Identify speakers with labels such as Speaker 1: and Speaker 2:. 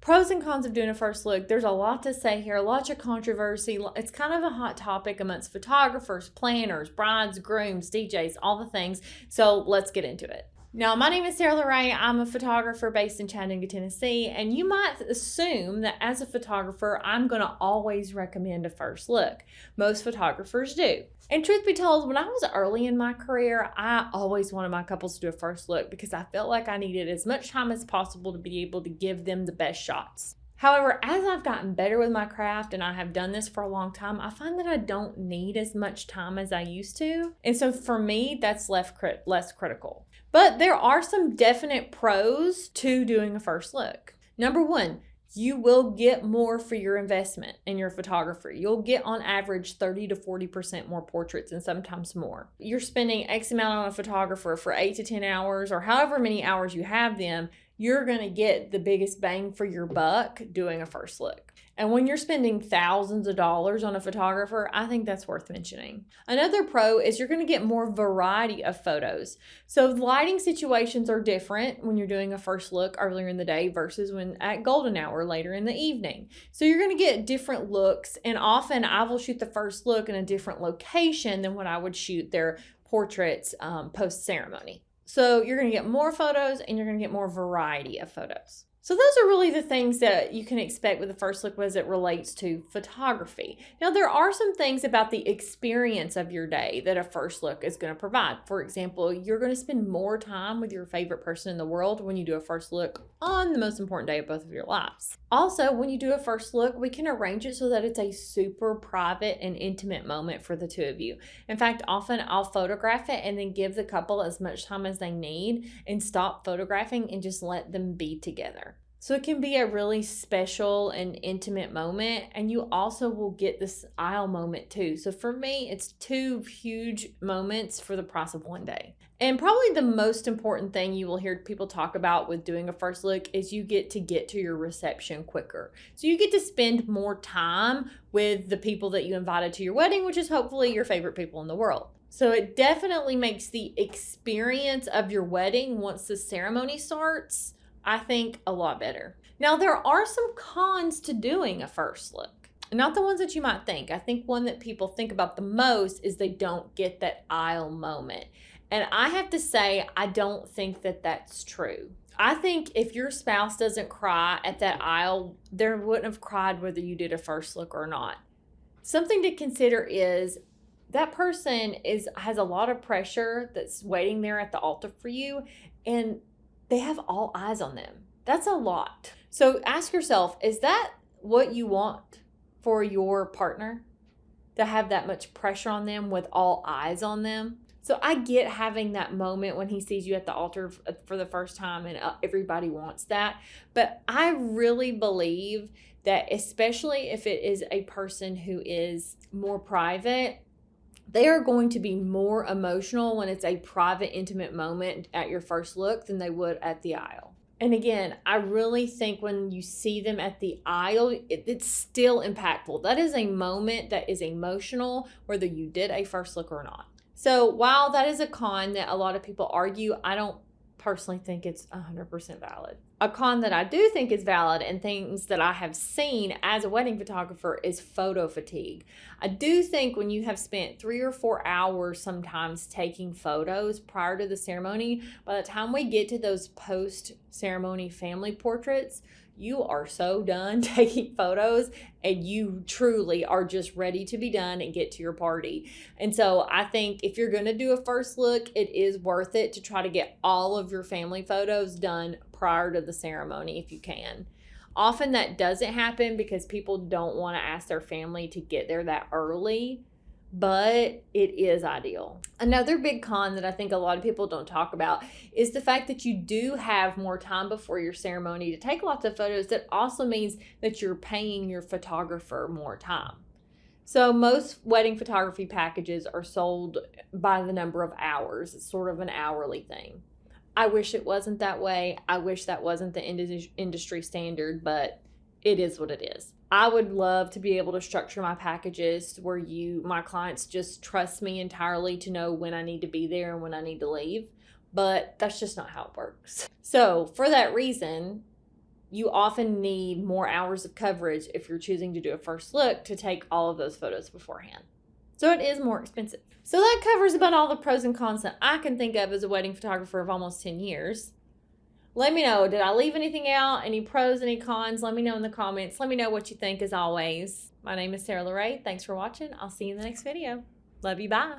Speaker 1: Pros and cons of doing a first look. There's a lot to say here, lots of controversy. It's kind of a hot topic amongst photographers, planners, brides, grooms, DJs, all the things. So let's get into it. Now, my name is Sarah LeRae. I'm a photographer based in Chattanooga, Tennessee, and you might assume that as a photographer, I'm going to always recommend a first look. Most photographers do. And truth be told, when I was early in my career, I always wanted my couples to do a first look because I felt like I needed as much time as possible to be able to give them the best shots. However, as I've gotten better with my craft and I have done this for a long time, I find that I don't need as much time as I used to. And so for me, that's less critical. But there are some definite pros to doing a first look. Number one, you will get more for your investment in your photography. You'll get on average 30 to 40% more portraits and sometimes more. You're spending X amount on a photographer for 8 to 10 hours or however many hours you have them, you're going to get the biggest bang for your buck doing a first look. And when you're spending thousands of dollars on a photographer, I think that's worth mentioning. Another pro is you're going to get more variety of photos. So lighting situations are different when you're doing a first look earlier in the day versus when at golden hour later in the evening. So you're going to get different looks, and often I will shoot the first look in a different location than what I would shoot their portraits post-ceremony. So you're going to get more photos and you're going to get more variety of photos. So those are really the things that you can expect with the first look as it relates to photography. Now, there are some things about the experience of your day that a first look is going to provide. For example, you're going to spend more time with your favorite person in the world when you do a first look on the most important day of both of your lives. Also, when you do a first look, we can arrange it so that it's a super private and intimate moment for the two of you. In fact, often I'll photograph it and then give the couple as much time as they need and stop photographing and just let them be together. So it can be a really special and intimate moment, and you also will get this aisle moment too. So for me, it's two huge moments for the price of one day. And probably the most important thing you will hear people talk about with doing a first look is you get to your reception quicker. So you get to spend more time with the people that you invited to your wedding, which is hopefully your favorite people in the world. So it definitely makes the experience of your wedding once the ceremony starts, I think, a lot better. Now, there are some cons to doing a first look. Not the ones that you might think. I think one that people think about the most is they don't get that aisle moment. And I have to say, I don't think that that's true. I think if your spouse doesn't cry at that aisle, they wouldn't have cried whether you did a first look or not. Something to consider is that person has a lot of pressure that's waiting there at the altar for you, and they have all eyes on them. That's a lot. So ask yourself, is that what you want for your partner? To have that much pressure on them with all eyes on them? So I get having that moment when he sees you at the altar for the first time, and everybody wants that. But I really believe that, especially if it is a person who is more private, they are going to be more emotional when it's a private, intimate moment at your first look than they would at the aisle. And again, I really think when you see them at the aisle, it's still impactful. That is a moment that is emotional, whether you did a first look or not. So while that is a con that a lot of people argue, I don't personally think it's 100% valid. A con that I do think is valid and things that I have seen as a wedding photographer is photo fatigue. I do think when you have spent 3 or 4 hours sometimes taking photos prior to the ceremony, by the time we get to those post-ceremony family portraits, you are so done taking photos and you truly are just ready to be done and get to your party. And so I think if you're going to do a first look, it is worth it to try to get all of your family photos done prior to the ceremony if you can. Often that doesn't happen because people don't want to ask their family to get there that early, but it is ideal. Another big con that I think a lot of people don't talk about is the fact that you do have more time before your ceremony to take lots of photos. That also means that you're paying your photographer more time. So most wedding photography packages are sold by the number of hours. It's sort of an hourly thing. I wish it wasn't that way. I wish that wasn't the industry standard, but it is what it is. I would love to be able to structure my packages where my clients just trust me entirely to know when I need to be there and when I need to leave, but that's just not how it works. So for that reason, you often need more hours of coverage if you're choosing to do a first look to take all of those photos beforehand. So it is more expensive. So that covers about all the pros and cons that I can think of as a wedding photographer of almost 10 years. Let me know, did I leave anything out? Any pros, any cons? Let me know in the comments. Let me know what you think as always. My name is Sarah Lorraine. Thanks for watching. I'll see you in the next video. Love you. Bye.